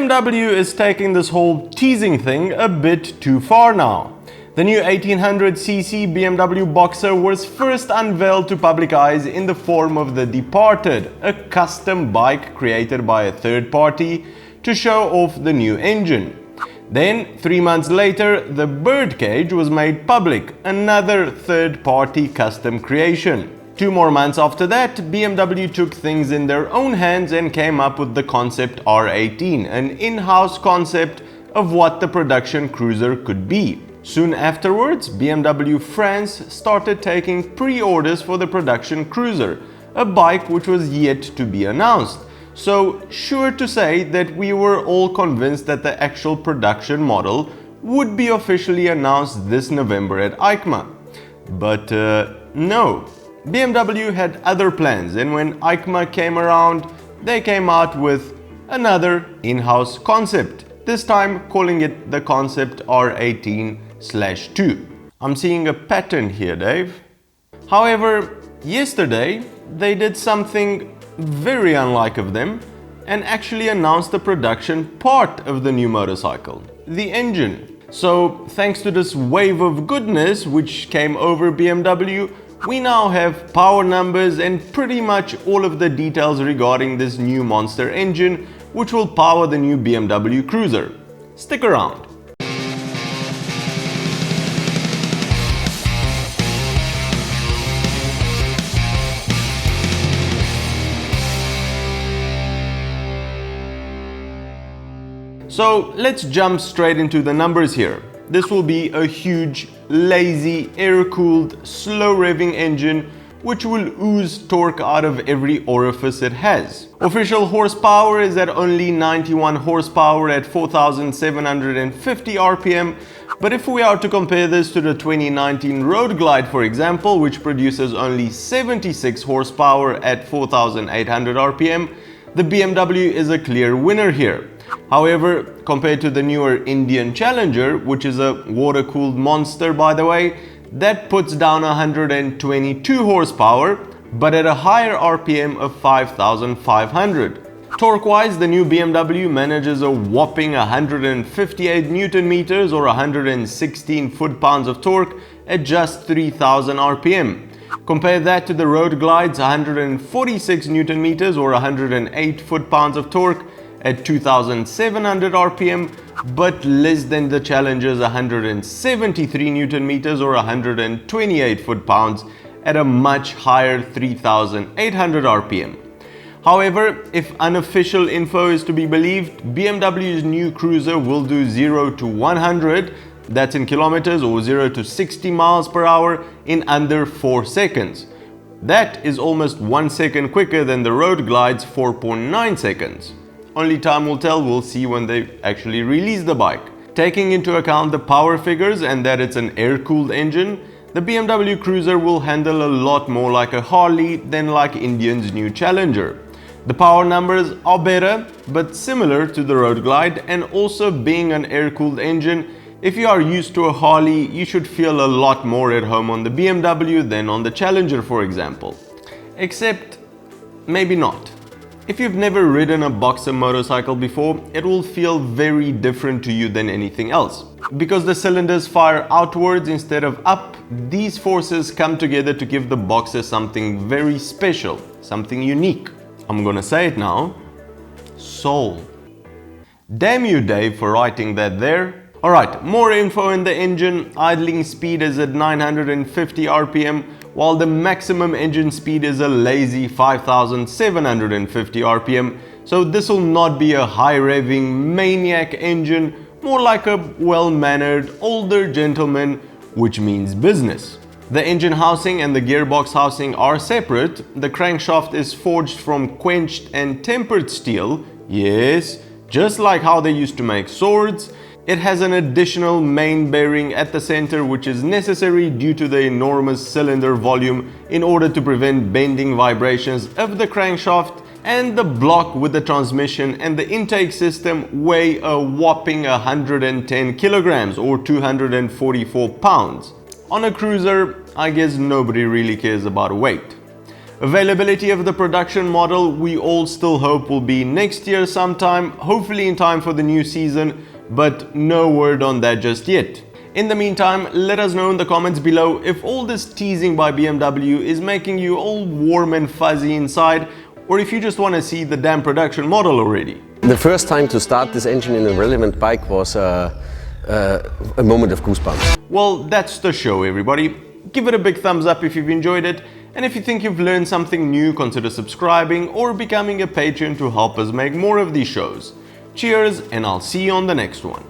BMW is taking this whole teasing thing a bit too far now. The new 1800cc BMW Boxer was first unveiled to public eyes in the form of the Departed, a custom bike created by a third party to show off the new engine. Then, 3 months later, the Birdcage was made public, another third-party custom creation. 2 more months after that, BMW took things in their own hands and came up with the concept R18, an in-house concept of what the production cruiser could be. Soon afterwards, BMW France started taking pre-orders for the production cruiser, a bike which was yet to be announced. So, sure to say that we were all convinced that the actual production model would be officially announced this November at EICMA. But no, BMW had other plans, and when EICMA came around, they came out with another in-house concept, this time calling it the concept R18/2. I'm seeing a pattern here, Dave. However, yesterday they did something very unlike of them and actually announced the production part of the new motorcycle, the engine. So thanks to this wave of goodness which came over BMW, we now have power numbers and pretty much all of the details regarding this new monster engine which will power the new BMW Cruiser. Stick around. So let's jump straight into the numbers here. This will be a huge, lazy, air-cooled, slow-revving engine which will ooze torque out of every orifice it has. Official horsepower is at only 91 horsepower at 4,750 RPM, but if we are to compare this to the 2019 Road Glide, for example, which produces only 76 horsepower at 4,800 RPM, the BMW is a clear winner here. However, compared to the newer Indian Challenger, which is a water-cooled monster by the way, that puts down 122 horsepower, but at a higher RPM of 5,500. Torque-wise, the new BMW manages a whopping 158 Newton meters or 116 foot-pounds of torque at just 3,000 RPM. Compare that to the Road Glide's 146 Newton meters or 108 foot-pounds of torque at 2,700 RPM, but less than the Challenger's 173 Newton meters or 128 foot-pounds at a much higher 3,800 RPM. However, if unofficial info is to be believed, BMW's new cruiser will do 0 to 100, that's in kilometers, or 0 to 60 miles per hour in under 4 seconds. That is almost 1 second quicker than the Road Glide's 4.9 seconds. Only time will tell, we'll see when they actually release the bike. Taking into account the power figures and that it's an air-cooled engine, the BMW Cruiser will handle a lot more like a Harley than like Indian's new Challenger. The power numbers are better, but similar to the Road Glide, and also being an air-cooled engine, if you are used to a Harley, you should feel a lot more at home on the BMW than on the Challenger, for example. Except, maybe not. If you've never ridden a Boxer motorcycle before, it will feel very different to you than anything else. Because the cylinders fire outwards instead of up, these forces come together to give the Boxer something very special, something unique. I'm gonna say it now. Soul. Damn you, Dave, for writing that there. Alright, more info in the engine. Idling speed is at 950 RPM, while the maximum engine speed is a lazy 5,750 RPM. So this will not be a high-revving maniac engine, more like a well-mannered older gentleman, which means business. The engine housing and the gearbox housing are separate. The crankshaft is forged from quenched and tempered steel, yes, just like how they used to make swords. It has an additional main bearing at the center, which is necessary due to the enormous cylinder volume in order to prevent bending vibrations of the crankshaft, and the block with the transmission and the intake system weigh a whopping 110 kilograms or 244 pounds. On a cruiser, I guess nobody really cares about weight. Availability of the production model we all still hope will be next year sometime, hopefully in time for the new season, but no word on that just yet. In the meantime, let us know in the comments below if all this teasing by BMW is making you all warm and fuzzy inside, or if you just want to see the damn production model already. The first time to start this engine in a relevant bike was a moment of goosebumps. Well, that's the show, everybody. Give it a big thumbs up if you've enjoyed it, and if you think you've learned something new, consider subscribing or becoming a patron to help us make more of these shows. Cheers, and I'll see you on the next one.